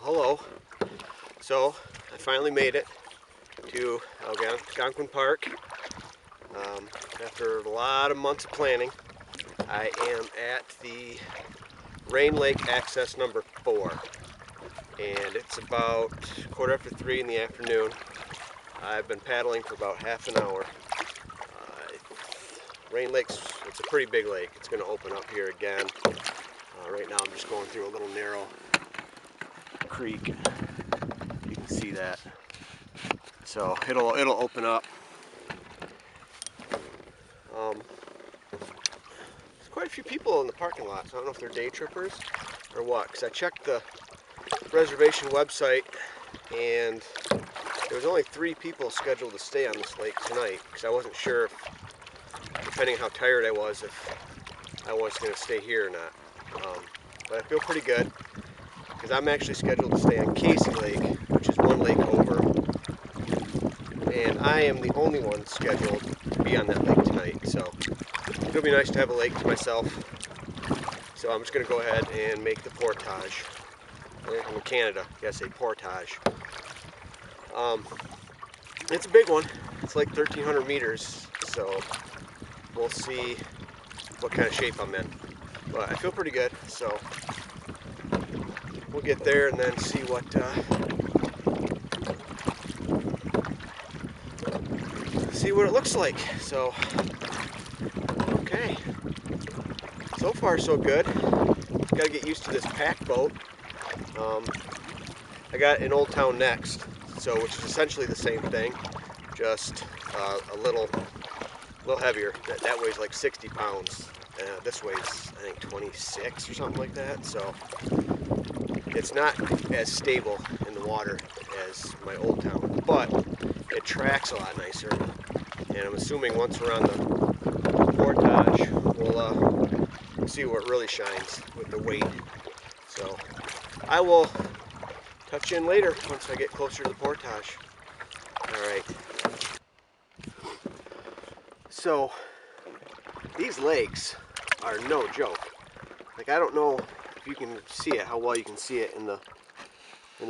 Hello. So I finally made it to Algonquin Park. After a lot of months of planning, I am at the Rain Lake access number 4, and it's about 3:15 in the afternoon. I've been paddling for about half an hour. Rain Lake's, it's a pretty big lake. It's going to open up here again. Right now I'm just going through a little narrow creek. You can see that. So it'll open up. There's quite a few people in the parking lot, so I don't know if they're day trippers or what, because I checked the reservation website and there was only 3 people scheduled to stay on this lake tonight, because I wasn't sure if, depending on how tired I was, if I was going to stay here or not. But I feel pretty good, because I'm actually scheduled to stay on Grassy Lake, which is one lake over, and I am the only one scheduled to be on that lake tonight, so it'll be nice to have a lake to myself. So I'm just going to go ahead and make the portage. I'm in Canada, you gotta say portage. It's a big one. It's like 1,300 meters, so we'll see what kind of shape I'm in. But I feel pretty good, so we'll get there and then see what it looks like. So, okay. So far, so good. Gotta get used to this pack boat. I got an Old Town next, which is essentially the same thing, just a little heavier. That weighs like 60 pounds. This weighs, I think, 26 or something like that. So it's not as stable in the water as my Old Town, but it tracks a lot nicer. And I'm assuming once we're on the portage, we'll see where it really shines with the weight. So I will touch in later once I get closer to the portage. Alright. So these lakes are no joke. Like, I don't know if you can see it, how well you can see it in the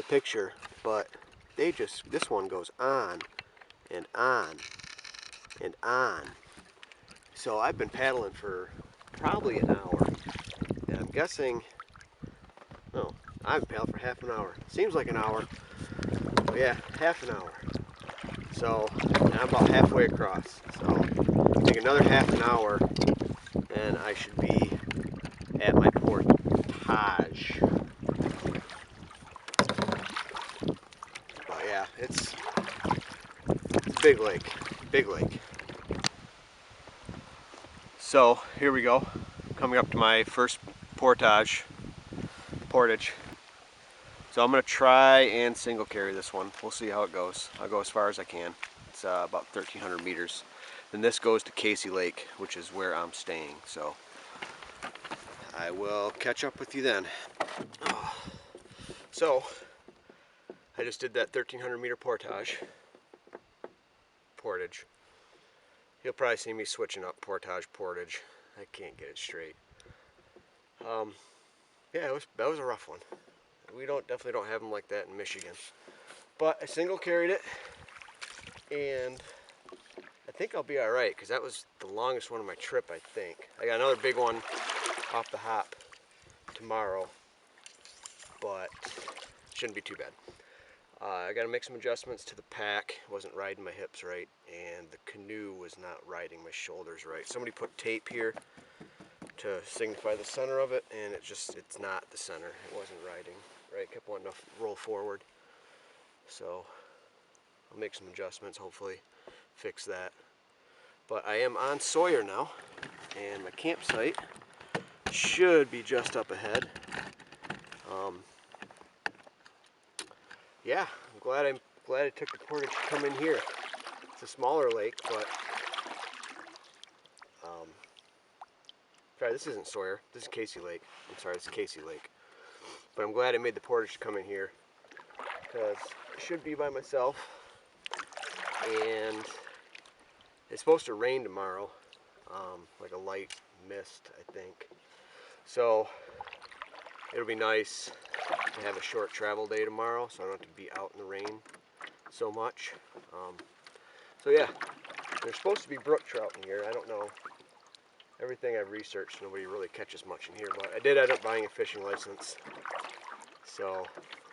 picture, but this one goes on and on and on. So I've been paddling for probably an hour, and I'm guessing, no, I've paddled for half an hour. Seems like an hour, but yeah, half an hour. So I'm about halfway across. So take another half an hour, and I should be at my portage. But yeah, it's a big lake, big lake. So here we go, coming up to my first portage. So I'm going to try and single carry this one. We'll see how it goes. I'll go as far as I can. It's about 1,300 meters. Then this goes to Grassy Lake, which is where I'm staying. So I will catch up with you then. So I just did that 1,300 meter portage. You'll probably see me switching up portage. I can't get it straight. Yeah, that was a rough one. We definitely don't have them like that in Michigan. But I single carried it, and I think I'll be all right, because that was the longest one of my trip, I think. I got another big one off the hop tomorrow, but shouldn't be too bad. I got to make some adjustments to the pack. It wasn't riding my hips right, and the canoe was not riding my shoulders right. Somebody put tape here to signify the center of it, and it's not the center. It wasn't riding right. Kept wanting to roll forward. So I'll make some adjustments, hopefully fix that. But I am on Sawyer now, and my campsite should be just up ahead. Yeah, I'm glad I took the portage to come in here. It's a smaller lake, but sorry, this isn't Sawyer. This is Grassy Lake. I'm sorry, it's Grassy Lake. But I'm glad I made the portage to come in here, because I should be by myself, and it's supposed to rain tomorrow, like a light mist, I think. So it'll be nice to have a short travel day tomorrow, so I don't have to be out in the rain so much. So yeah, there's supposed to be brook trout in here. I don't know. Everything I've researched, nobody really catches much in here, but I did end up buying a fishing license. So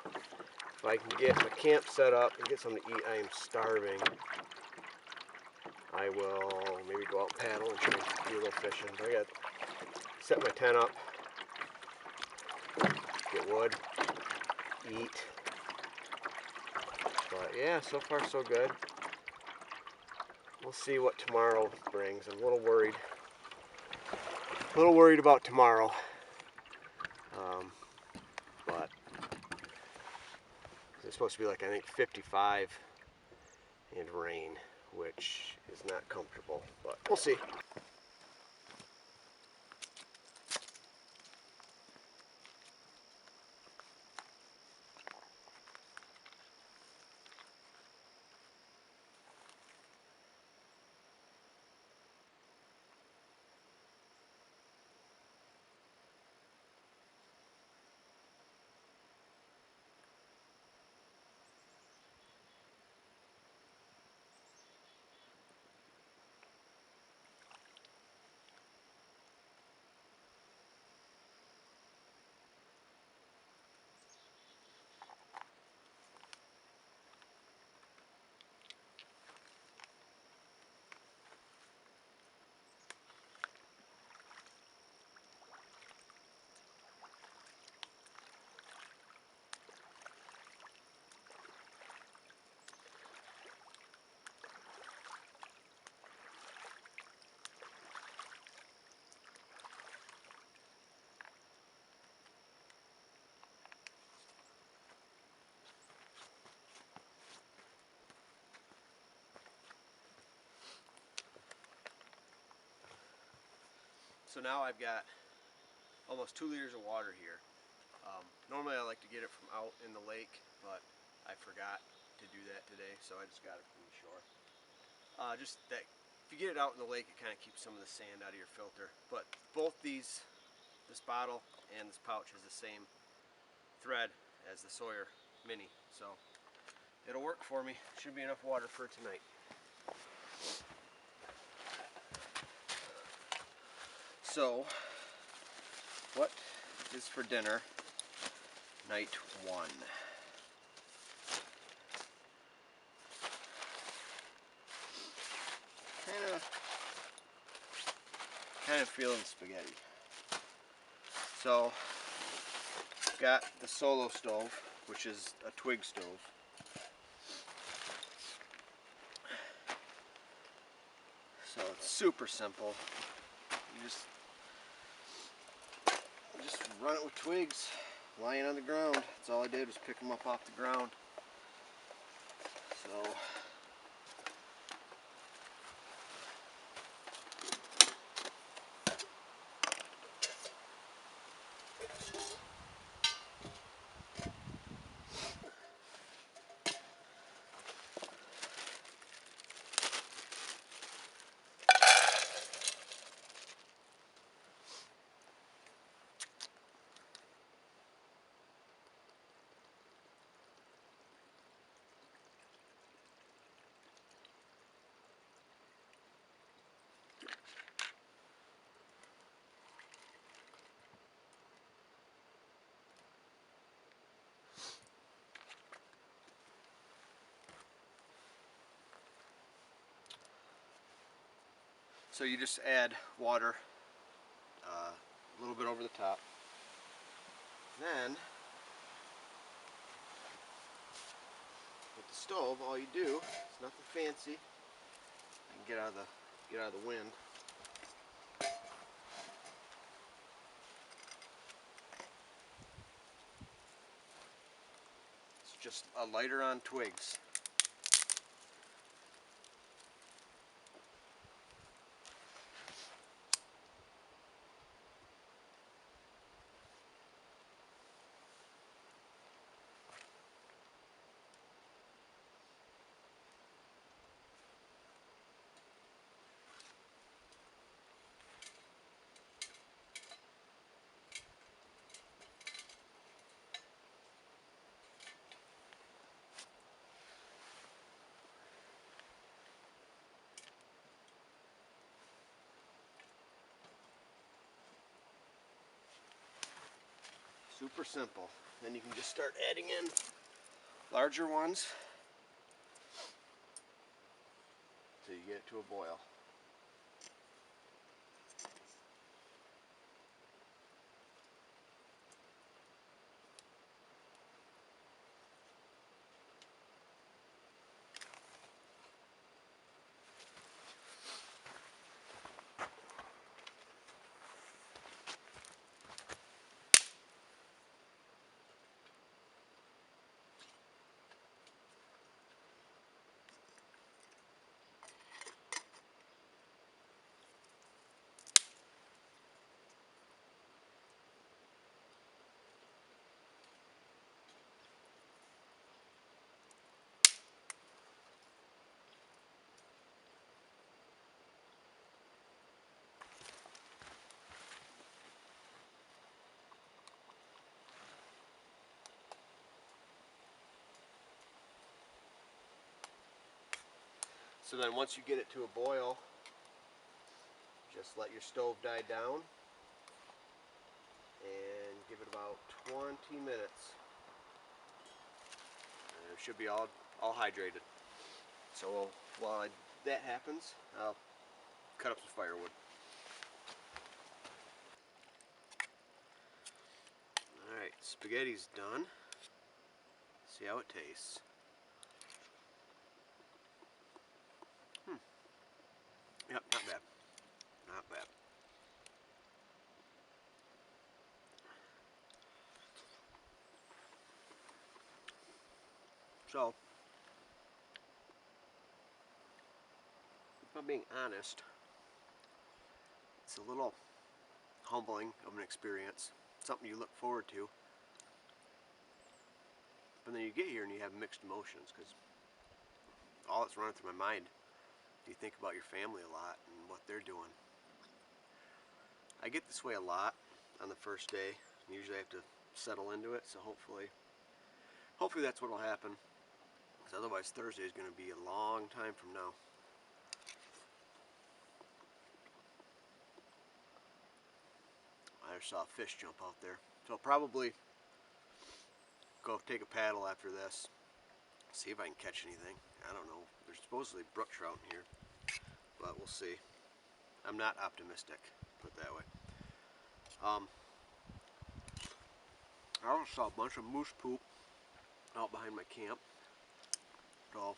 if I can get my camp set up and get something to eat, I am starving. I will maybe go out paddle and try and do a little fishing. But I got to set my tent up, get wood, eat. But yeah, so far so good. We'll see what tomorrow brings. I'm a little worried. A little worried about tomorrow. But it's supposed to be like, I think, 55 and rain, which is not comfortable, but we'll see. So now I've got almost 2 liters of water here. Normally I like to get it from out in the lake, but I forgot to do that today, so I just got it from the shore. Just that if you get it out in the lake, it kind of keeps some of the sand out of your filter. But both these, this bottle and this pouch has the same thread as the Sawyer Mini, so it'll work for me. Should be enough water for tonight. So, what is for dinner night one? Kind of feeling spaghetti. So, got the Solo stove, which is a twig stove. So it's super simple. You just run it with twigs lying on the ground. That's all I did, was pick them up off the ground. So So you just add water a little bit over the top. Then with the stove, all you do, it's nothing fancy. You can get out of the wind. It's just a lighter on twigs. Super simple. Then you can just start adding in larger ones till you get it to a boil. So then once you get it to a boil, just let your stove die down and give it about 20 minutes. And it should be all hydrated. So while that happens, I'll cut up some firewood. Alright, spaghetti's done. See how it tastes. Yep, not bad. Not bad. So, if I'm being honest, it's a little humbling of an experience. Something you look forward to. But then you get here and you have mixed emotions, because all that's running through my mind, you think about your family a lot and what they're doing. I get this way a lot on the first day. Usually I have to settle into it, so hopefully that's what will happen. Because otherwise Thursday is going to be a long time from now. I just saw a fish jump out there. So I'll probably go take a paddle after this. See if I can catch anything. I don't know. There's supposedly brook trout in here. But we'll see. I'm not optimistic, put it that way. I also saw a bunch of moose poop out behind my camp. So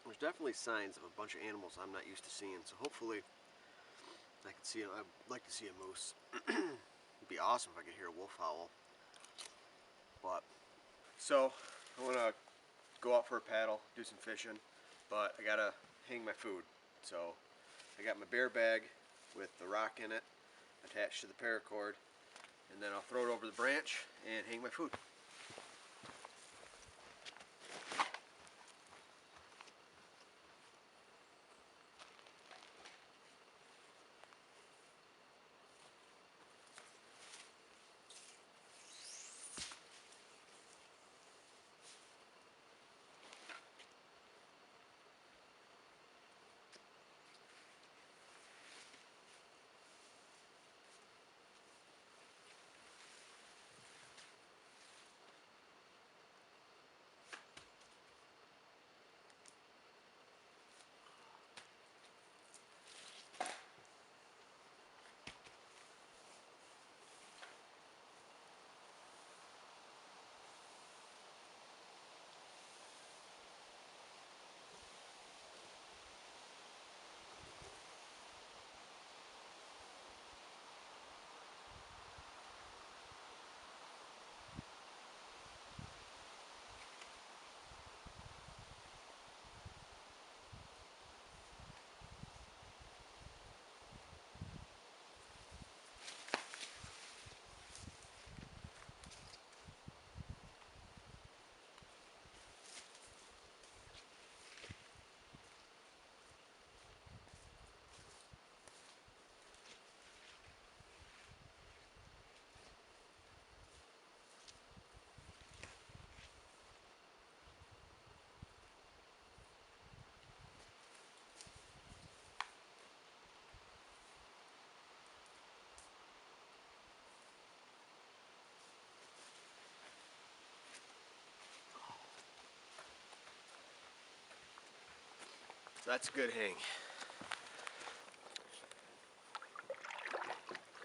there's definitely signs of a bunch of animals I'm not used to seeing. So hopefully I can see. I'd like to see a moose. It'd be awesome if I could hear a wolf howl. But so I want to go out for a paddle, do some fishing, but I gotta hang my food. So I got my bear bag with the rock in it attached to the paracord, and then I'll throw it over the branch and hang my food. that's a good hang.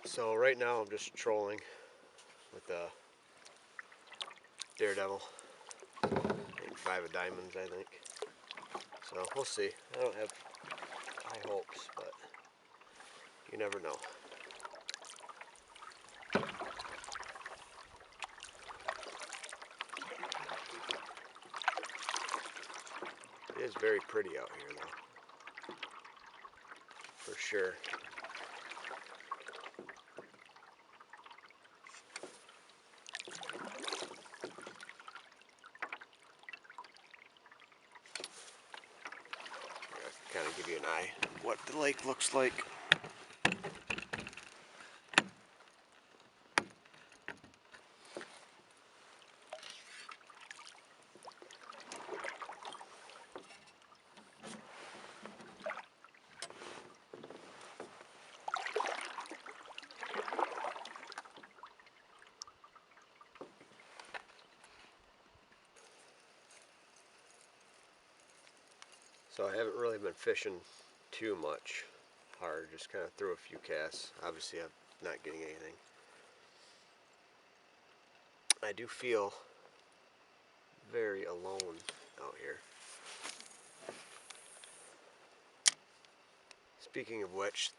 So right now I'm just trolling with the Daredevil and 5 of diamonds, I think. So we'll see. I don't have high hopes, but you never know. It is very pretty out here though, for sure. Kind of give you an eye what the lake looks like. So I haven't really been fishing too much hard, just kind of threw a few casts. Obviously I'm not getting anything. I do feel very alone out here. Speaking of which,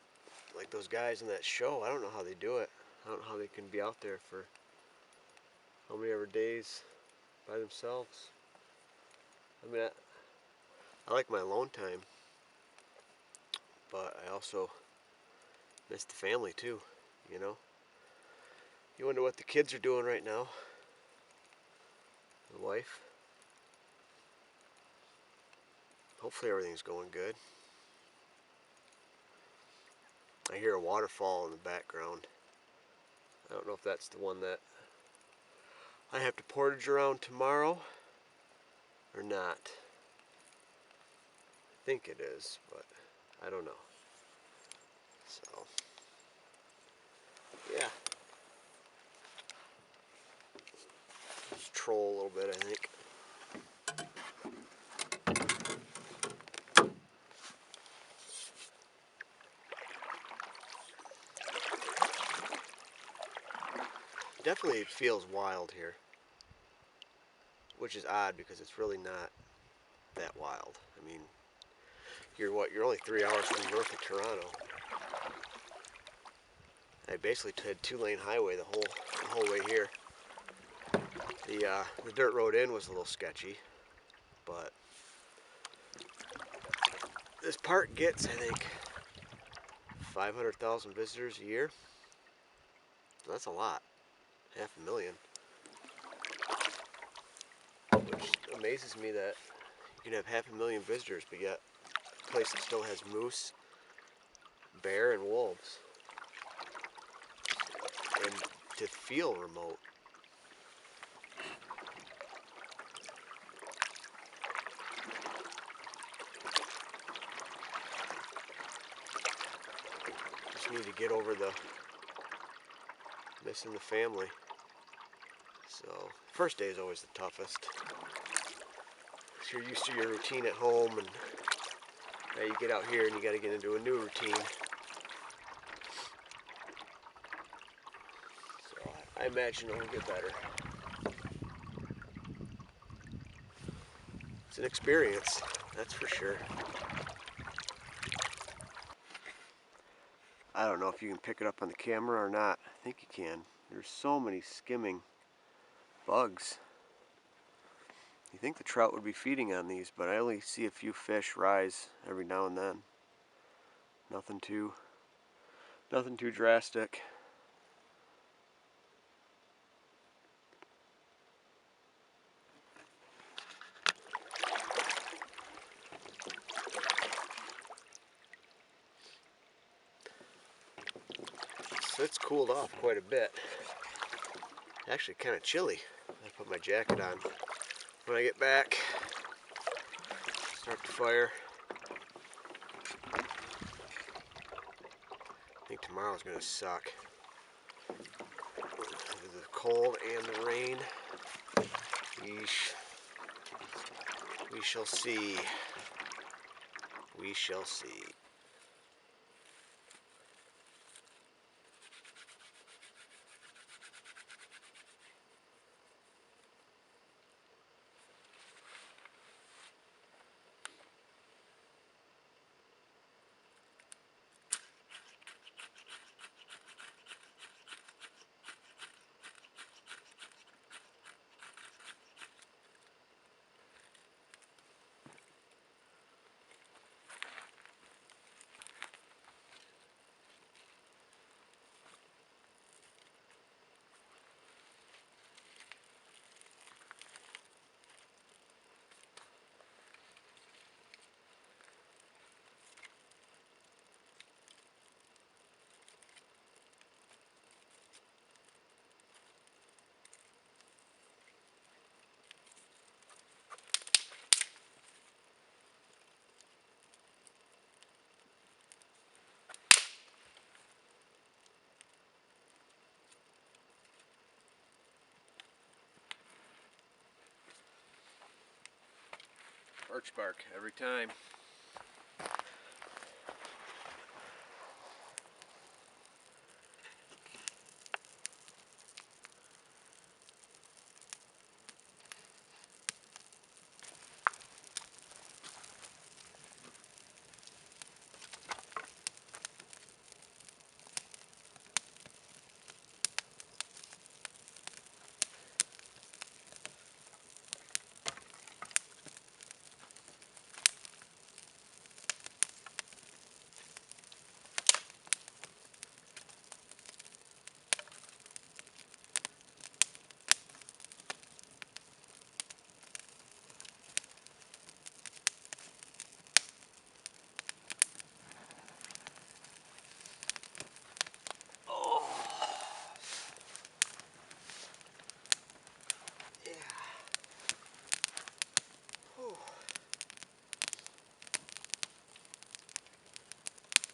like those guys in that show, I don't know how they do it. I don't know how they can be out there for how many ever days by themselves. I mean, I like my alone time, but I also miss the family too, you know? You wonder what the kids are doing right now. The wife. Hopefully everything's going good. I hear a waterfall in the background. I don't know if that's the one that I have to portage around tomorrow or not. I think it is, but I don't know. So, yeah. Just troll a little bit, I think. Definitely it feels wild here, which is odd because it's really not that wild. I mean, you're only 3 hours from north of Toronto. I basically had 2-lane highway the whole way here. The dirt road in was a little sketchy, but this park gets, I think, 500,000 visitors a year. That's a lot. 500,000. Which amazes me that you can have 500,000 visitors, but yet a place that still has moose, bear, and wolves. And to feel remote. Just need to get over the missing the family. So, first day is always the toughest. Because you're used to your routine at home, and now you get out here and you got to get into a new routine. So, I imagine it'll get better. It's an experience, that's for sure. I don't know if you can pick it up on the camera or not. I think you can. There's so many skimming bugs. You think the trout would be feeding on these, but I only see a few fish rise every now and then. Nothing too drastic. So it's cooled off quite a bit. Actually kind of chilly. I put my jacket on when I get back. Start the fire. I think tomorrow's gonna suck. With the cold and the rain. We shall see. We We shall see. Birch bark every time.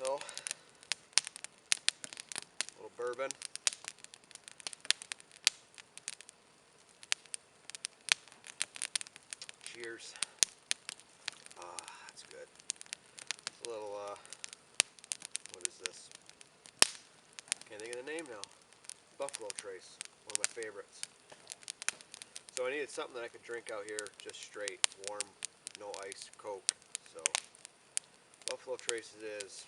So, a little bourbon. Cheers. That's good. It's a little, what is this? Can't think of the name now. Buffalo Trace, one of my favorites. So I needed something that I could drink out here just straight, warm, no ice, Coke. So, Buffalo Trace it is.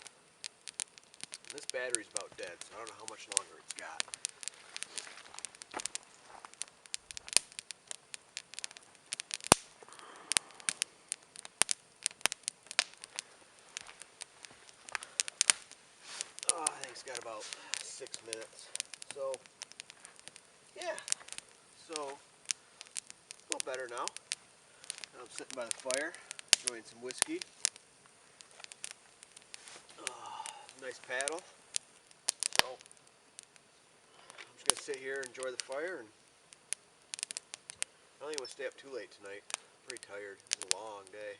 This battery's about dead, so I don't know how much longer it's got. Oh, I think it's got about 6 minutes. So, yeah. So, a little better now. I'm sitting by the fire, enjoying some whiskey. Nice paddle. So, I'm just going to sit here and enjoy the fire. And I don't think I'm going to stay up too late tonight. I'm pretty tired. It was a long day.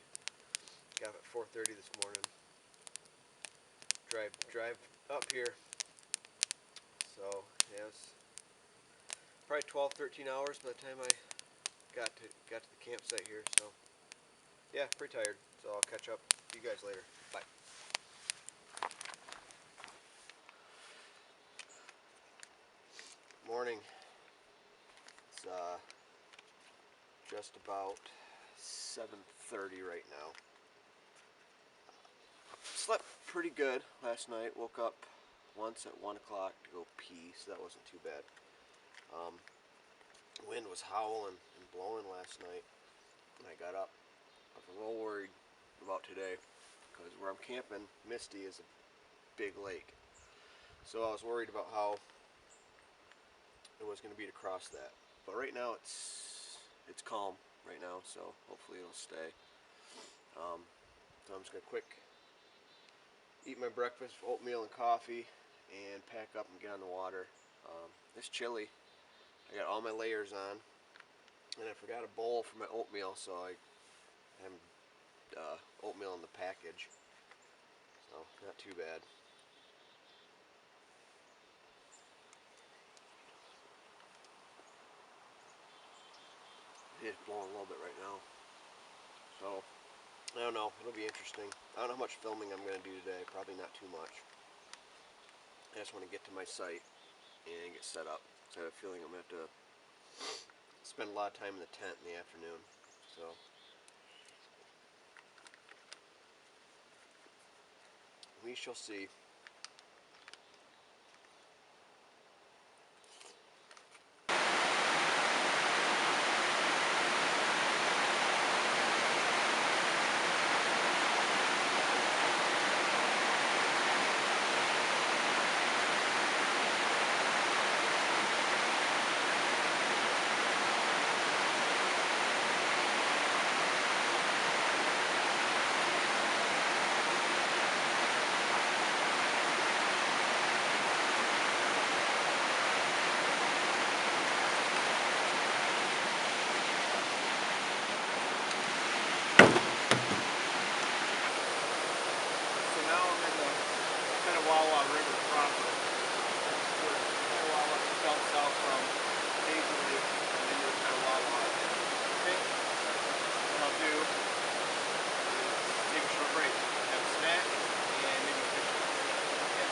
Got up at 4:30 this morning. Drive up here. So, yeah, it's probably 12, 13 hours by the time I got to the campsite here. So, yeah, pretty tired. So I'll catch up with you guys later. Bye. Morning. It's just about 7:30 right now. Slept pretty good last night. Woke up once at 1 o'clock to go pee, so that wasn't too bad. Wind was howling and blowing last night when I got up. I was a little worried about today because where I'm camping, Misty, is a big lake. So I was worried about how it was going to be to cross that. But right now it's calm right now, so hopefully it'll stay. So I'm just going to eat my breakfast, oatmeal and coffee, and pack up and get on the water. It's chilly. I got all my layers on, and I forgot a bowl for my oatmeal, so I have oatmeal in the package. So not too bad. It's blowing a little bit right now. So I don't know. It'll be interesting. I don't know how much filming I'm going to do today. Probably not too much. I just want to get to my site and get set up. So I have a feeling I'm going to have to spend a lot of time in the tent in the afternoon. So we shall see. So now I'm in the Petawawa River proper, where Petawawa spells out from Hazel Lake and into the Petawawa. I think what I'll do is take a short break, have a snack, and maybe fish. Okay?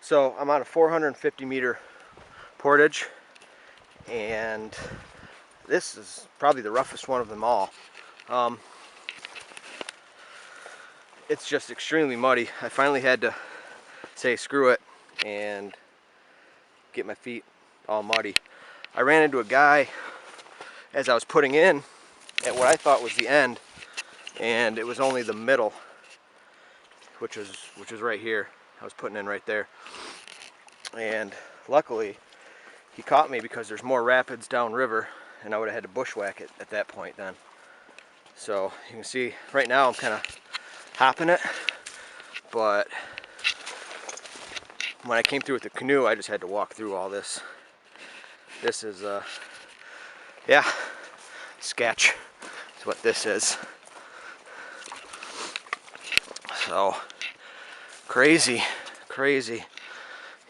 So I'm on a 450 meter portage, and this is probably the roughest one of them all. It's just extremely muddy. I finally had to say screw it and get my feet all muddy. I ran into a guy as I was putting in at what I thought was the end, and it was only the middle, which was right here. I was putting in right there, and luckily he caught me because there's more rapids downriver, and I would have had to bushwhack it at that point then. So you can see right now I'm kind of hopping it, but when I came through with the canoe, I just had to walk through all this. This is yeah, sketch is what this is. So crazy.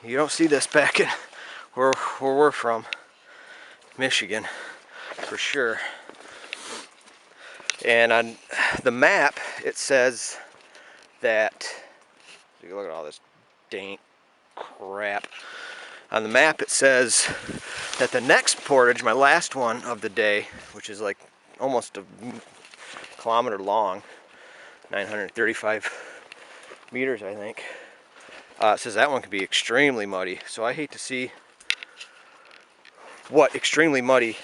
You don't see this back in where we're from, Michigan, for sure. And on the map, it says that, you look at all this dank crap. On the map, it says that the next portage, my last one of the day, which is like almost a kilometer long, 935 meters, I think, says that one could be extremely muddy. So I hate to see what extremely muddy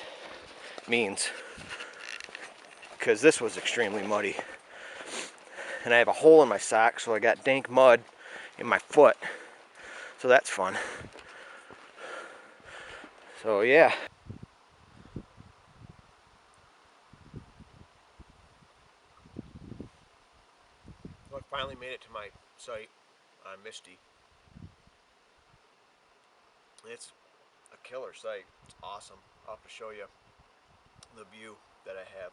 means, because this was extremely muddy. And I have a hole in my sock, so I got dank mud in my foot. So that's fun. So yeah. Well, I finally made it to my site on Misty. It's a killer site. It's awesome. I'll have to show you the view that I have.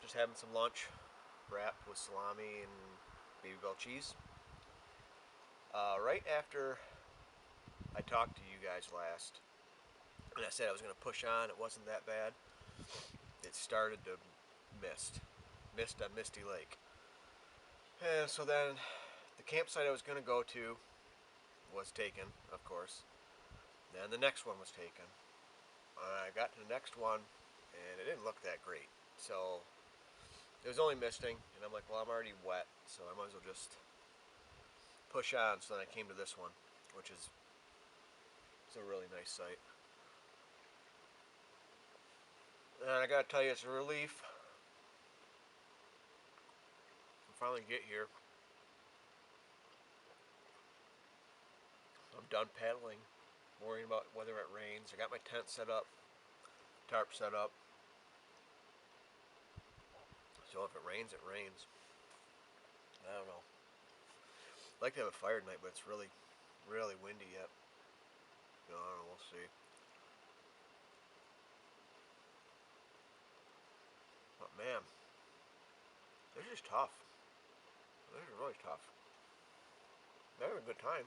Just having some lunch, wrapped with salami and baby bell cheese. Right after I talked to you guys last, and I said I was going to push on, it wasn't that bad. It started to mist on Misty Lake. And so then the campsite I was going to go to was taken, of course. Then the next one was taken. I got to the next one, and it didn't look that great. So it was only misting, and I'm like, well, I'm already wet, so I might as well just push on. So then I came to this one, which is it's a really nice site. And I gotta tell you, it's a relief to finally get here. I'm done paddling, worrying about whether it rains. I got my tent set up, tarp set up. So if it rains, it rains. I don't know. I'd like to have a fire tonight, but it's really, really windy yet. I don't know, we'll see. But man, this is tough. This is really tough. I'm having a good time.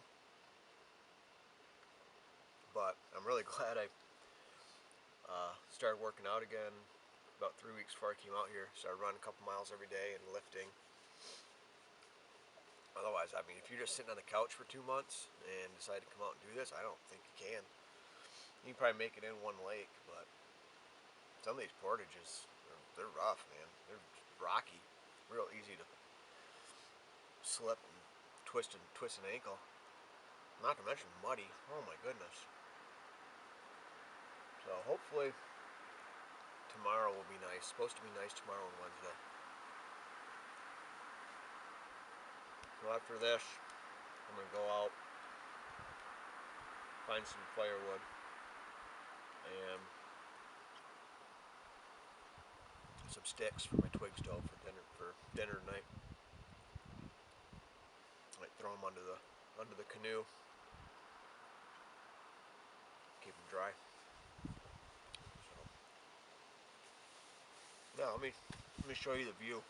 But I'm really glad I started working out again about 3 weeks before I came out here. Started running a couple miles every day and lifting. Otherwise, I mean, if you're just sitting on the couch for 2 months and decide to come out and do this, I don't think you can. You can probably make it in one lake, but some of these portages, they're rough, man. They're rocky, real easy to slip and twist an ankle. Not to mention muddy. Oh my goodness. So hopefully tomorrow will be nice. It's supposed to be nice tomorrow and Wednesday. So after this, I'm gonna go out, find some firewood, and some sticks for my twig stove for dinner tonight. I might throw them under the canoe. Keep them dry. So now let me show you the view.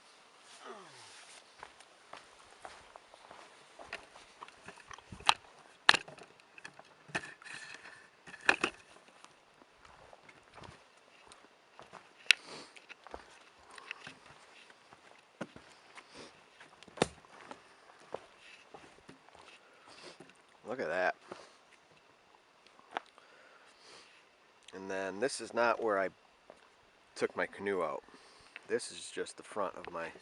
Look at that. And then this is not where I took my canoe out. This is just the front of my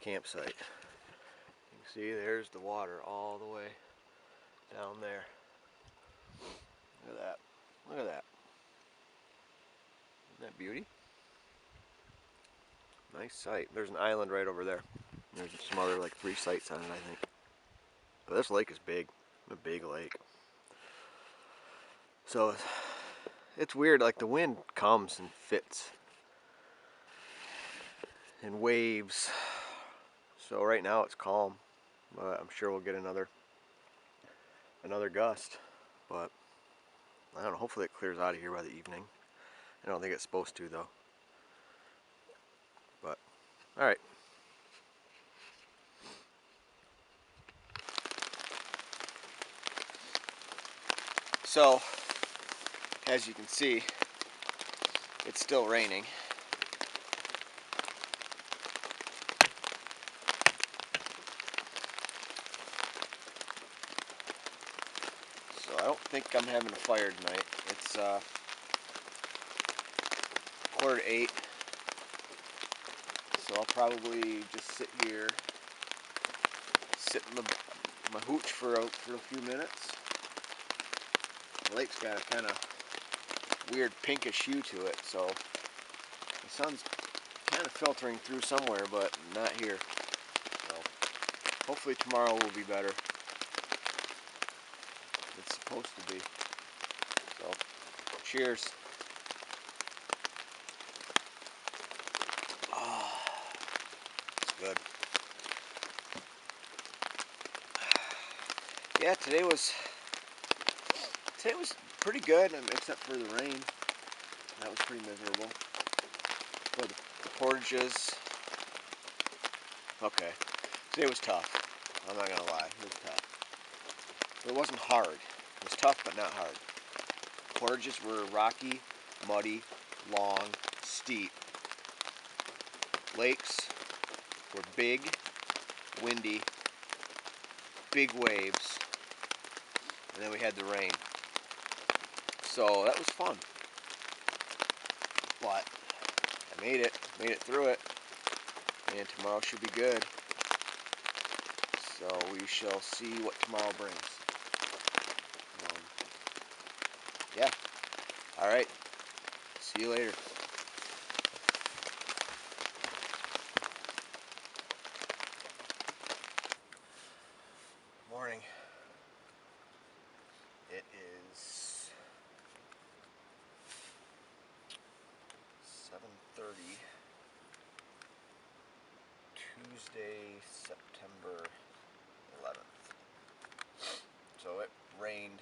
campsite. You can see there's the water all the way down there. Look at that. Look at that. Isn't that beauty? Nice site. There's an island right over there. There's some other like 3 sites on it, I think. But this lake is big. A big lake. So it's weird, like the wind comes and fits and waves. So right now it's calm, but I'm sure we'll get another gust. But I don't know, hopefully it clears out of here by the evening. I don't think it's supposed to though. But alright. So as you can see, it's still raining. So I don't think I'm having a fire tonight. It's 7:45. So I'll probably just sit here, sit in my hooch for a few minutes. The lake's got a kind of weird pinkish hue to it, so the sun's kind of filtering through somewhere, but not here. So hopefully tomorrow will be better. It's supposed to be. So cheers. Oh, it's good. Yeah, today was pretty good, except for the rain. That was pretty miserable. Well, the portages. Okay, today was tough. I'm not gonna lie, it was tough. But it wasn't hard. It was tough, but not hard. Portages were rocky, muddy, long, steep. Lakes were big, windy, big waves, and then we had the rain. So that was fun. But I made it through it. and tomorrow should be good. So we shall see what tomorrow brings. Yeah. All right. See you later. Morning. It is 7:30. Tuesday, September 11th. So it rained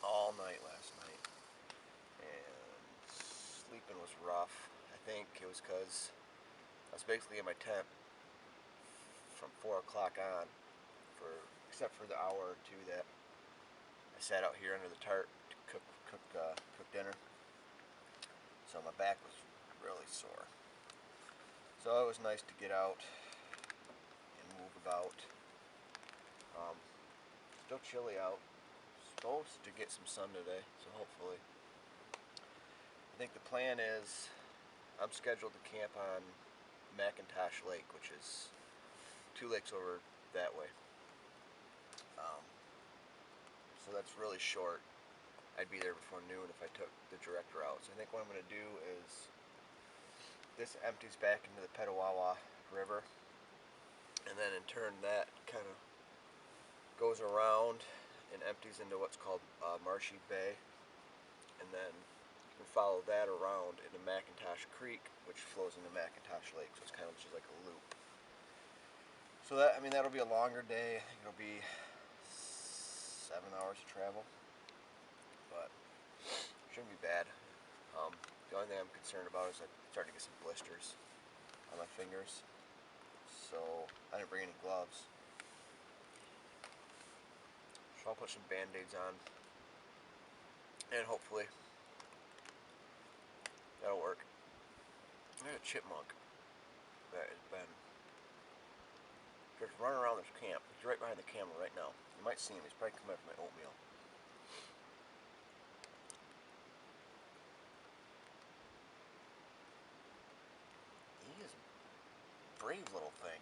all night last night, and sleeping was rough. I think it was because I was basically in my tent from 4 o'clock on, except for the hour or two that I sat out here under the tarp to cook dinner. So my back was really sore. So it was nice to get out and move about. Still chilly out. Supposed to get some sun today, so hopefully. I think the plan is I'm scheduled to camp on McIntosh Lake, which is 2 lakes over that way. So that's really short. I'd be there before noon if I took the direct route. So I think what I'm going to do is this empties back into the Petawawa River, and then in turn that kind of goes around and empties into what's called Grassy Bay, and then you can follow that around into McIntosh Creek, which flows into McIntosh Lake. So it's kind of just like a loop. So that, I mean, that'll be a longer day. I think it'll be 7 hours of travel, but shouldn't be bad. The only thing I'm concerned about is I'm starting to get some blisters on my fingers, so I didn't bring any gloves. So I'll put some band-aids on, and hopefully that'll work. There's a chipmunk that has been just running around this camp. He's right behind the camera right now. You might see him. He's probably coming up from my oatmeal. He is a brave little thing.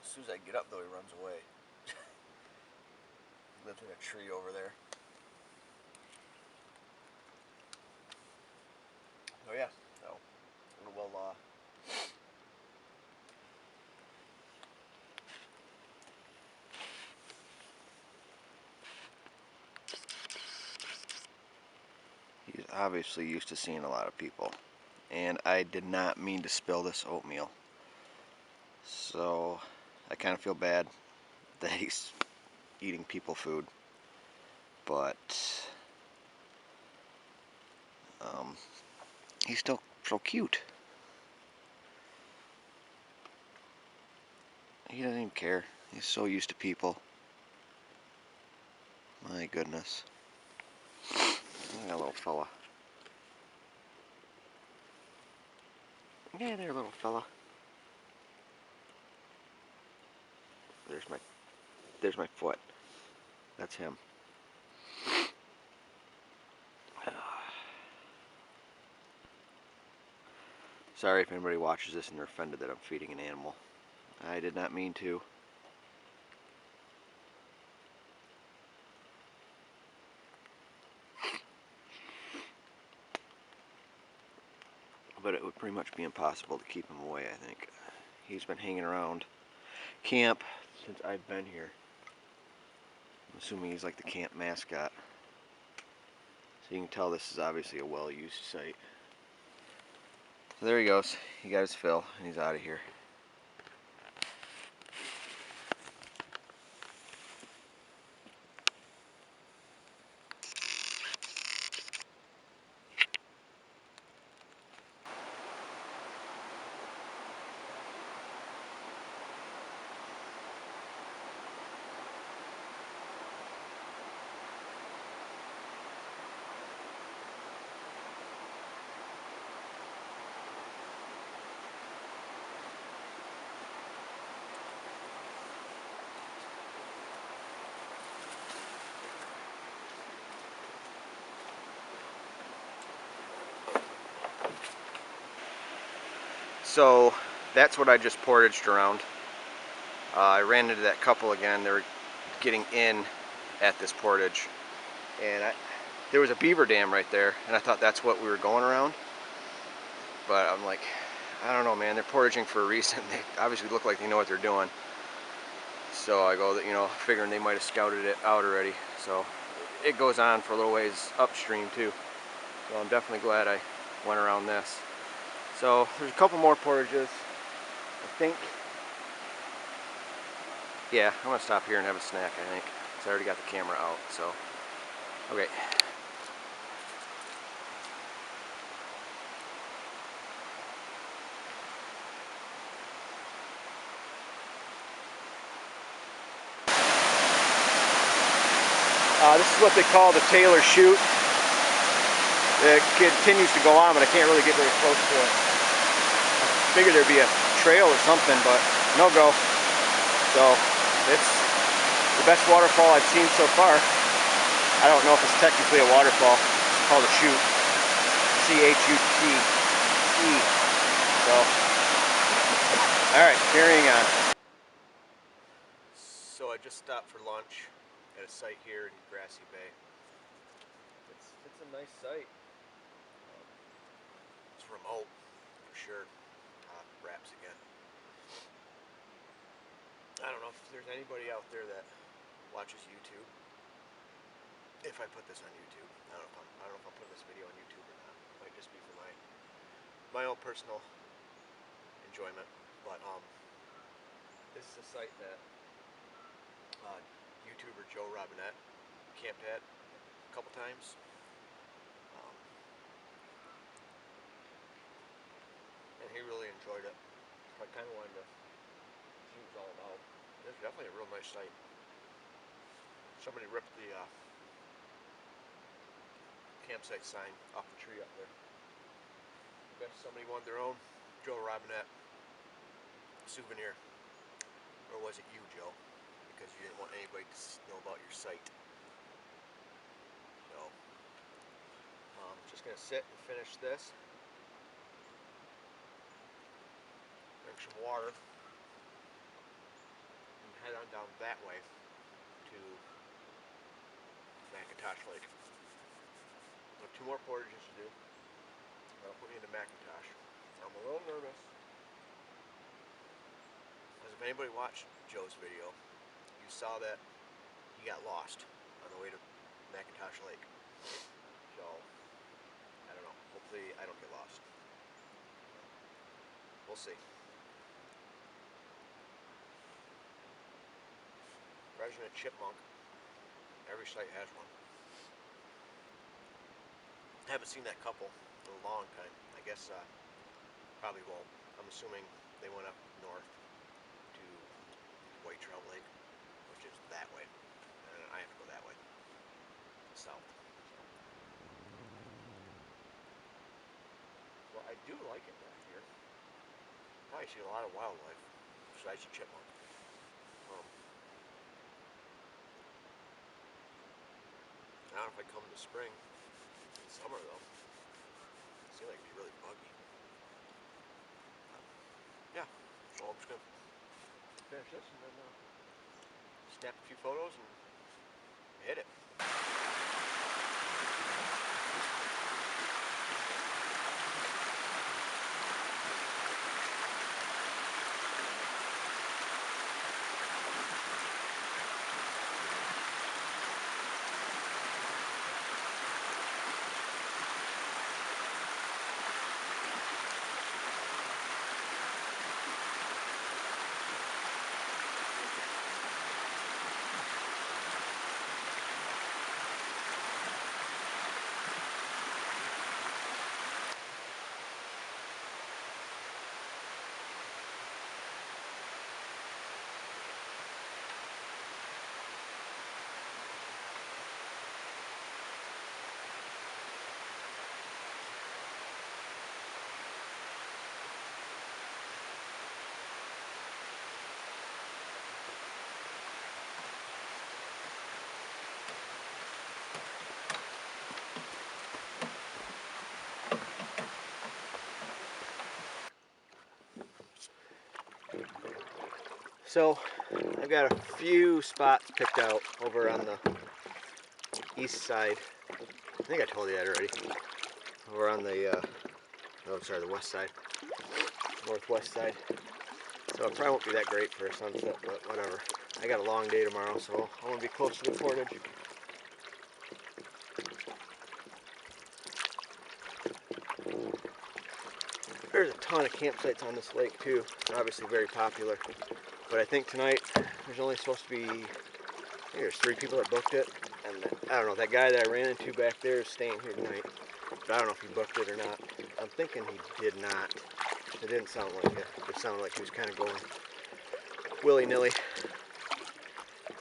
As soon as I get up, though, he runs away. He lives in a tree over there. Oh yeah, so well. He's obviously used to seeing a lot of people, and I did not mean to spill this oatmeal. So I kind of feel bad that he's eating people food, but he's still so cute. He doesn't even care. He's so used to people. My goodness. Look at that little fella. Yeah, there, little fella. There's my foot. That's him. Sorry if anybody watches this and they're offended that I'm feeding an animal. I did not mean to. But it would pretty much be impossible to keep him away, I think. He's been hanging around camp since I've been here. I'm assuming he's like the camp mascot. So you can tell this is obviously a well-used site. So there he goes. He got his fill and he's out of here. So that's what I just portaged around. I ran into that couple again. They were getting in at this portage, and there was a beaver dam right there, and I thought that's what we were going around. But I'm like, I don't know, man. They're portaging for a reason. They obviously look like they know what they're doing. So I go, you know, figuring they might have scouted it out already. So it goes on for a little ways upstream too. So I'm definitely glad I went around this. So there's a couple more portages, I think. Yeah, I'm gonna stop here and have a snack, I think. Because I already got the camera out, so. Okay. This is what they call the Taylor Chute. It continues to go on, but I can't really get very close to it. I figured there'd be a trail or something, but no go. So it's the best waterfall I've seen so far. I don't know if it's technically a waterfall. It's called a chute. C-H-U-T-E. So, alright, carrying on. So I just stopped for lunch at a site here in Grassy Bay. It's a nice site. It's remote, for sure. Wraps again. I don't know if there's anybody out there that watches YouTube. If I put this on YouTube, I don't know if I'm putting this video on YouTube or not. It might just be for my own personal enjoyment. But this is a site that YouTuber Joe Robinette camped at a couple times. And he really enjoyed it. So I kind of wanted to see what it was all about. It's definitely a real nice site. Somebody ripped the campsite sign off the tree up there. I guess somebody wanted their own Joe Robinette souvenir. Or was it you, Joe? Because you didn't want anybody to know about your site. So, just going to sit and finish this. Drink some water. And head on down that way to McIntosh Lake. I have 2 more portages to do. That'll put me into McIntosh. I'm a little nervous. Because if anybody watched Joe's video, you saw that he got lost on the way to McIntosh Lake. So, I don't know. Hopefully I don't get lost. We'll see. Resident chipmunk. Every site has one. Haven't seen that couple in a long time. I guess probably won't. I'm assuming they went up north to White Trail Lake, which is that way. And I have to go that way. South. Well, I do like it back here. Probably see a lot of wildlife besides the chipmunk. I don't know if I come in the spring. In summer though, it seems like it'd be really buggy. Yeah, so I'm just gonna finish this and then snap a few photos and hit it. So I've got a few spots picked out over on the east side. I think I told you that already. Over on the, the west side, northwest side. So it probably won't be that great for a sunset, but whatever. I got a long day tomorrow, so I want to be close to the portage. There's a ton of campsites on this lake too. Obviously very popular. But I think tonight there's only supposed to be, I think there's 3 people that booked it. And I don't know, that guy that I ran into back there is staying here tonight. But I don't know if he booked it or not. I'm thinking he did not. It didn't sound like it. It sounded like he was kind of going willy-nilly.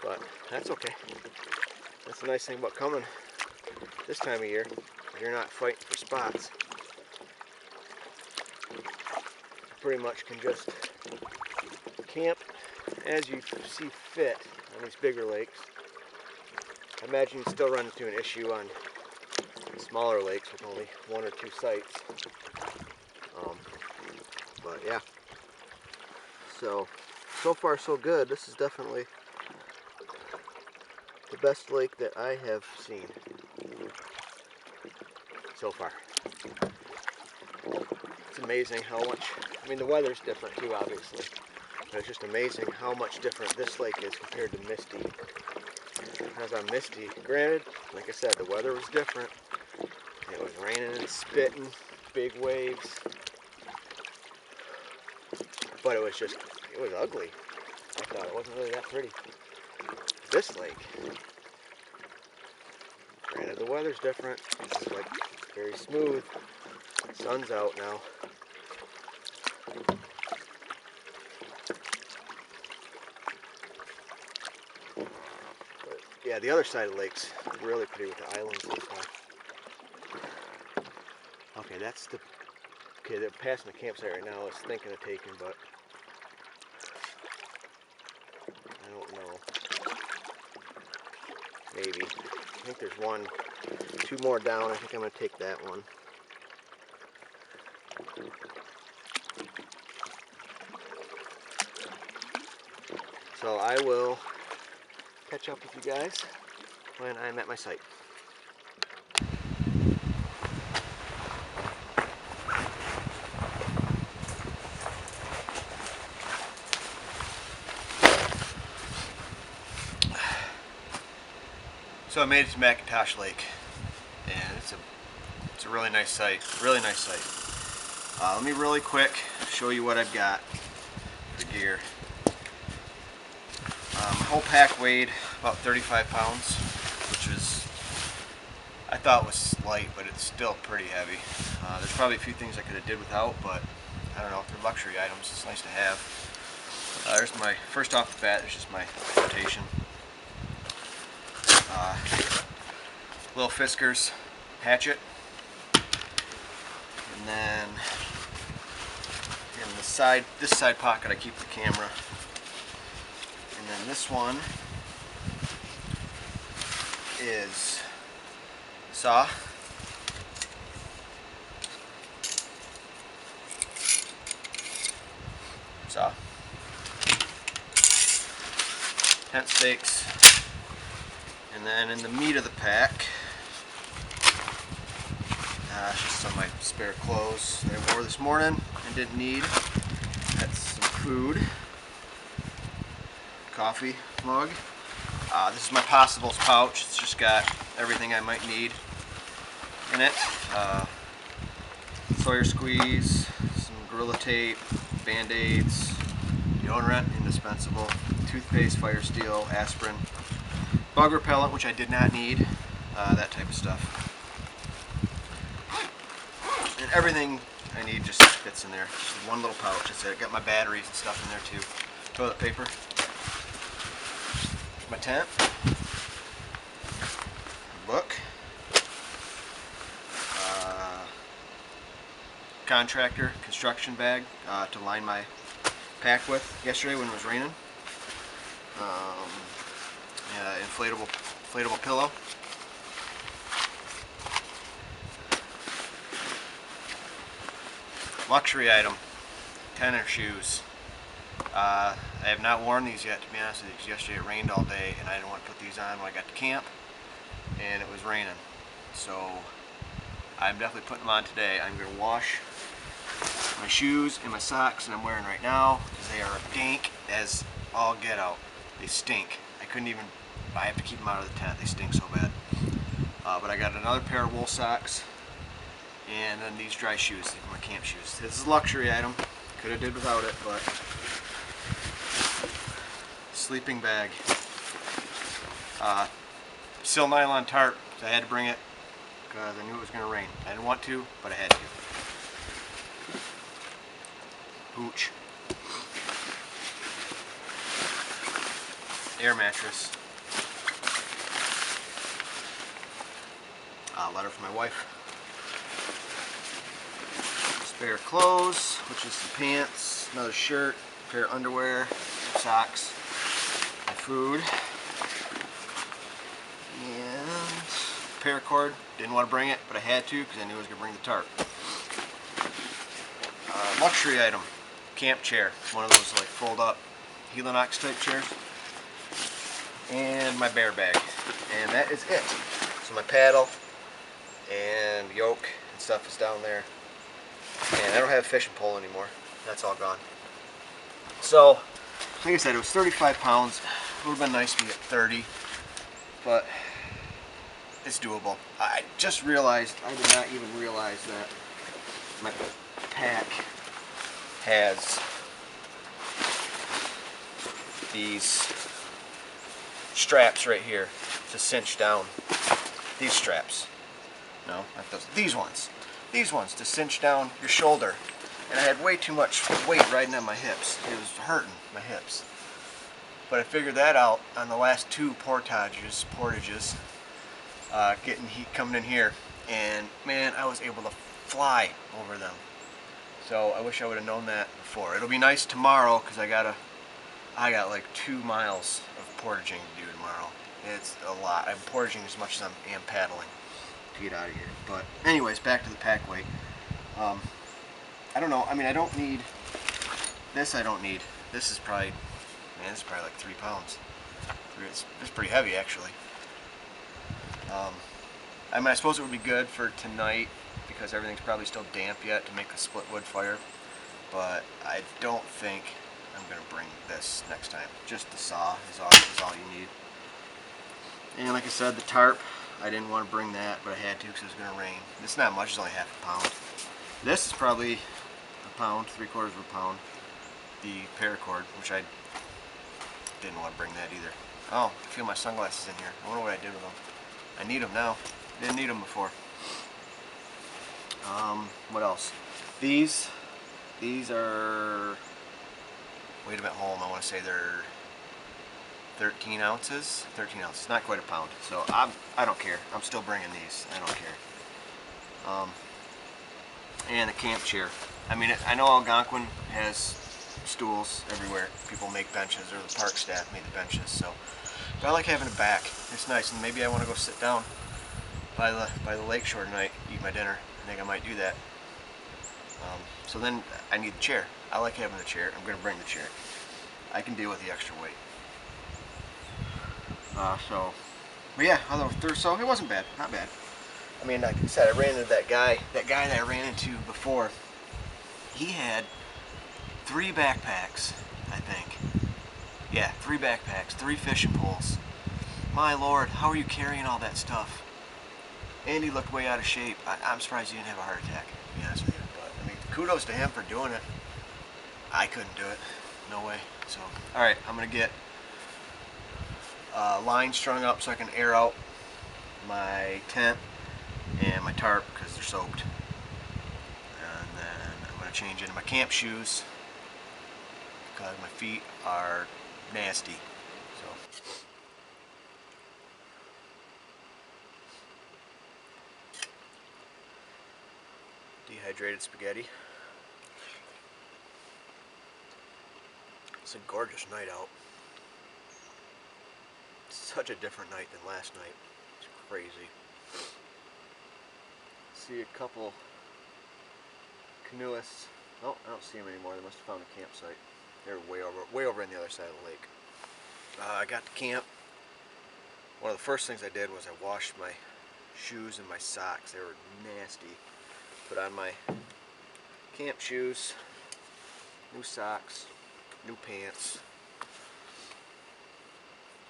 But that's okay. That's the nice thing about coming this time of year. You're not fighting for spots. You pretty much can just camp as you see fit on these bigger lakes. I imagine you still run into an issue on smaller lakes with only 1 or 2 sites. But yeah. So far so good. This is definitely the best lake that I have seen so far. It's amazing how much, I mean the weather's different too obviously, but it's just amazing how much different this lake is compared to Misty. When I was on Misty, granted, like I said, the weather was different. It was raining and spitting, big waves, but it was ugly. I thought it wasn't really that pretty. This lake, granted the weather's different, it's like very smooth, sun's out now. But yeah, the other side of the lake's really pretty with the islands and stuff. Okay, they're passing the campsite right now. I was thinking of taking, but I don't know. Maybe. I think there's 2 more down. I think I'm going to take that one. So I will catch up with you guys when I'm at my site. So I made it to McIntosh Lake, and it's a really nice site. Really nice site. Let me really quick show you what I've got for gear. My whole pack weighed about 35 pounds, which is, I thought was light, but it's still pretty heavy. There's probably a few things I could have did without, but I don't know, if they're luxury items, it's nice to have. There's my, first off the bat, there's just my rotation. Little Fiskars hatchet, and then in this side pocket I keep the camera, and then this one is saw, tent stakes, and then in the meat of the pack, it's just some of my spare clothes that I wore this morning and didn't need. That's some food, coffee mug. This is my possibles pouch. It's just got everything I might need in it. Sawyer squeeze, some Gorilla Tape, Band-Aids, deodorant, indispensable, toothpaste, Fire Steel, aspirin, bug repellent, which I did not need, that type of stuff. And everything I need just fits in there. Just one little pouch. That's it. Got my batteries and stuff in there too. Toilet paper. My tent. Book. Contractor construction bag to line my pack with yesterday when it was raining. Inflatable pillow. Luxury item, tennis shoes. I have not worn these yet, to be honest with you, because yesterday it rained all day and I didn't want to put these on when I got to camp and it was raining. So I'm definitely putting them on today. I'm going to wash my shoes and my socks that I'm wearing right now because they are dank as all get out. They stink. I have to keep them out of the tent. They stink so bad. But I got another pair of wool socks and then these dry shoes, these are my camp shoes. This is a luxury item. Could have did without it, but sleeping bag. Still nylon tarp, so I had to bring it because I knew it was going to rain. I didn't want to, but I had to. Pooch. Air mattress. Letter from my wife. Spare clothes, which is some pants, another shirt, a pair of underwear, socks, my food, and paracord. Didn't want to bring it, but I had to because I knew I was going to bring the tarp. Luxury item, camp chair. One of those like fold up Helinox type chairs. And my bear bag. And that is it. So my paddle and yoke and stuff is down there. And I don't have a fishing pole anymore. That's all gone. So, like I said, it was 35 pounds. It would have been nice to be at 30. But it's doable. I just realized, I did not even realize that my pack has these straps right here to cinch down. These straps. No, not those. These ones. These ones to cinch down your shoulder. And I had way too much weight riding on my hips. It was hurting my hips. But I figured that out on the last two portages, getting heat coming in here. And man, I was able to fly over them. So I wish I would have known that before. It'll be nice tomorrow because I got like 2 miles of portaging to do tomorrow. It's a lot. I'm portaging as much as I am paddling to get out of here. But anyways, back to the pack weight. I don't know. I mean, I don't need this. I don't need. This is probably, man, this is probably like 3 pounds. It's pretty heavy actually. I mean, I suppose it would be good for tonight because everything's probably still damp yet to make a split wood fire. But I don't think I'm going to bring this next time. Just the saw is all you need. And like I said, the tarp, I didn't want to bring that, but I had to because it was going to rain. It's not much, it's only half a pound. This is probably a pound, 3/4 of a pound. The paracord, which I didn't want to bring that either. Oh, I feel my sunglasses in here. I wonder what I did with them. I need them now. Didn't need them before. What else? These are, wait a minute, hold on, I want to say they're 13 ounces. 13 ounces, not quite a pound. So I don't care. I'm still bringing these. I don't care. And the camp chair. I mean, I know Algonquin has stools everywhere. People make benches, or the park staff made the benches. So, but I like having a back. It's nice, and maybe I want to go sit down by the lake shore tonight, eat my dinner. I think I might do that. So then I need the chair. I like having the chair. I'm going to bring the chair. I can deal with the extra weight. But yeah, so it wasn't bad, not bad. I mean, like I said, I ran into that guy that I ran into before. He had 3 backpacks, I think. Yeah, 3 backpacks, 3 fishing poles. My lord, how are you carrying all that stuff? And he looked way out of shape. I'm surprised he didn't have a heart attack, to be honest with you. But, I mean, kudos to him for doing it. I couldn't do it. No way. So, alright, I'm going to get line strung up so I can air out my tent and my tarp because they're soaked. And then I'm going to change into my camp shoes because my feet are nasty. So. Dehydrated spaghetti. It's a gorgeous night out. Such a different night than last night. It's crazy. See a couple canoeists. Oh, I don't see them anymore. They must have found a campsite. They're way over on the other side of the lake. I got to camp. One of the first things I did was I washed my shoes and my socks. They were nasty. Put on my camp shoes, new socks, new pants.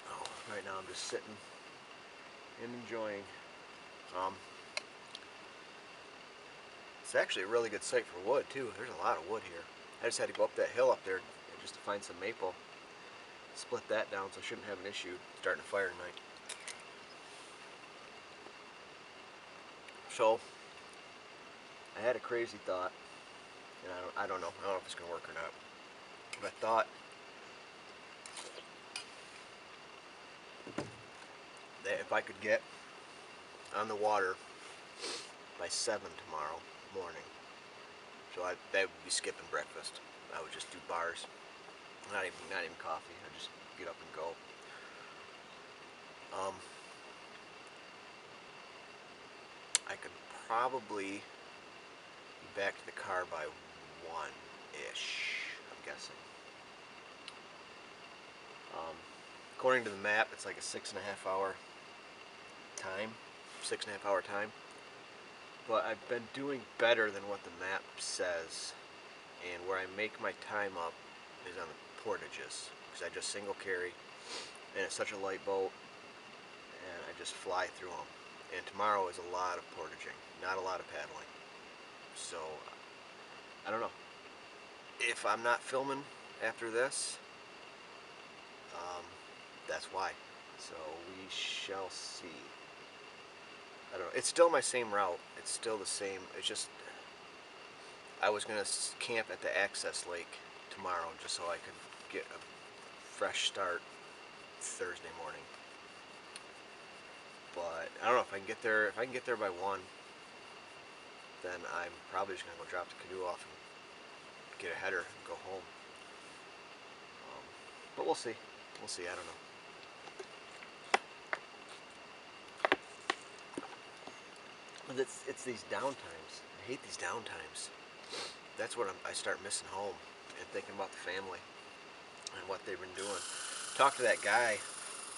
Oh, right now I'm just sitting and enjoying. It's actually a really good site for wood too. There's a lot of wood here. I just had to go up that hill up there just to find some maple. Split that down, so I shouldn't have an issue starting a fire tonight. So I had a crazy thought, and I don't know if it's gonna work or not. But I thought that if I could get on the water by 7 tomorrow morning, so that would be skipping breakfast. I would just do bars, not even coffee. I'd just get up and go. I could probably be back to the car by 1-ish, I'm guessing. According to the map, it's like a 6.5 hour time, 6.5 hour time. But I've been doing better than what the map says, and where I make my time up is on the portages, because I just single carry, and it's such a light boat, and I just fly through them. And tomorrow is a lot of portaging, not a lot of paddling. So I don't know if I'm not filming after this. That's why. So we shall see. I don't know. It's still my same route. It's still the same. It's just I was gonna camp at the access lake tomorrow just so I could get a fresh start Thursday morning. But I don't know if I can get there. If I can get there by 1, then I'm probably just gonna go drop the canoe off and get a header and go home. But we'll see. We'll see. I don't know. But it's these downtimes. I hate these downtimes. That's what I start missing home and thinking about the family and what they've been doing. Talked to that guy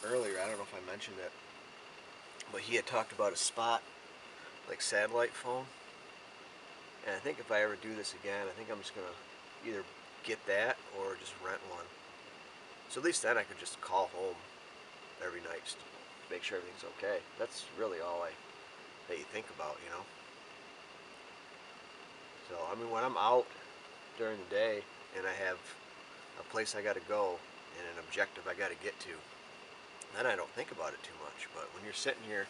earlier. I don't know if I mentioned it, but he had talked about a spot like satellite phone. And I think if I ever do this again, I think I'm just gonna either get that or just rent one. So at least then I could just call home every night just to make sure everything's okay. That's really all that you think about, you know. So I mean, when I'm out during the day and I have a place I got to go and an objective I got to get to, then I don't think about it too much. But when you're sitting here,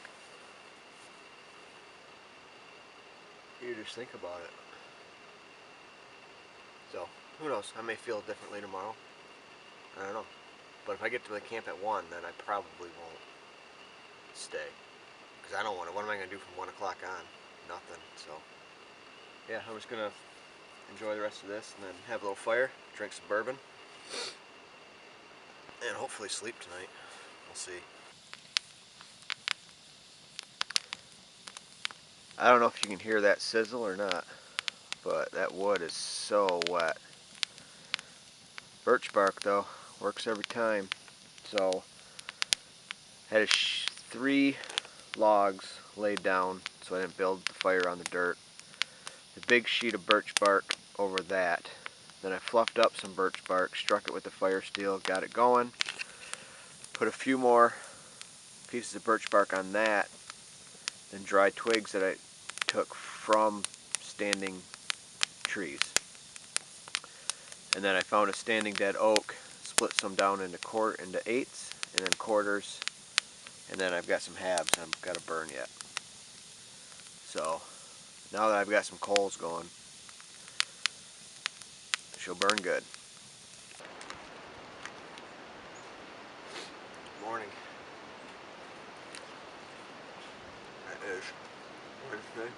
you just think about it. So who knows? I may feel differently tomorrow. I don't know. But if I get to the camp at 1, then I probably won't stay. Because I don't want to. What am I going to do from 1 o'clock on? Nothing. So, yeah, I'm just going to enjoy the rest of this and then have a little fire, drink some bourbon, and hopefully sleep tonight. We'll see. I don't know if you can hear that sizzle or not, but that wood is so wet. Birch bark, though, works every time. So, had 3 logs laid down so I didn't build the fire on the dirt. The big sheet of birch bark over that. Then I fluffed up some birch bark, struck it with the fire steel, got it going. Put a few more pieces of birch bark on that. Then dry twigs that I took from standing trees. And then I found a standing dead oak, split some down into 8s and then quarters. And then I've got some halves I've got to burn yet. So now that I've got some coals going, she'll burn good. Morning. That is Wednesday,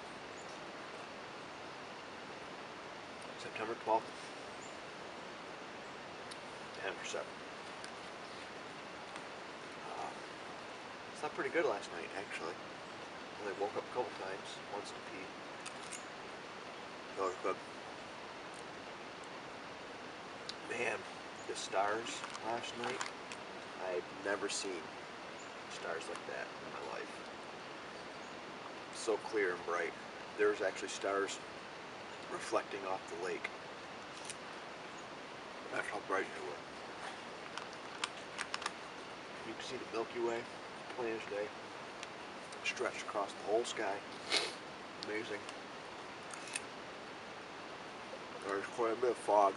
September 12th, 10%. Slept pretty good last night, actually. Only woke up a couple times, once to pee. So it was good. Man, the stars last night. I've never seen stars like that in my life. So clear and bright. There's actually stars reflecting off the lake. That's how bright they were. You can see the Milky Way, plain as day, stretched across the whole sky. Amazing. There's quite a bit of fog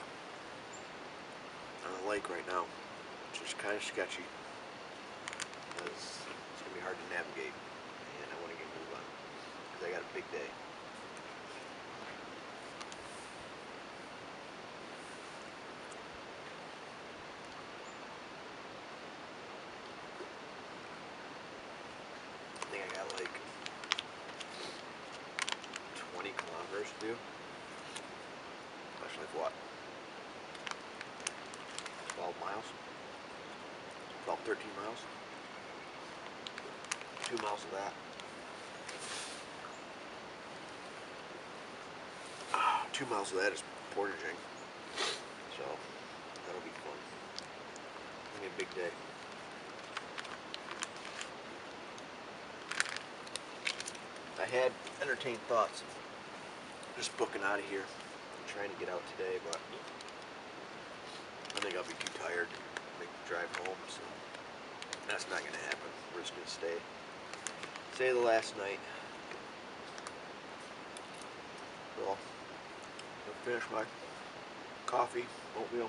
on the lake right now, which is kind of sketchy because it's going to be hard to navigate, and I want to get moved on because I got a big day. I think I got like 20 kilometers to do. Actually, what? 12 miles? 12, 13 miles? 2 miles of that. 2 miles of that is portaging. So, that'll be fun. It's gonna be a big day. I had entertained thoughts of just booking out of here and trying to get out today, but I think I'll be too tired to make the drive home, so that's not going to happen. We're just going to stay the last night. So, I'll finish my coffee, oatmeal,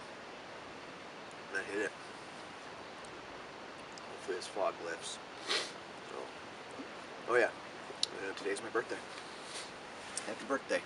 and then hit it. Hopefully this fog lifts. So, oh yeah, today's my birthday. Happy birthday.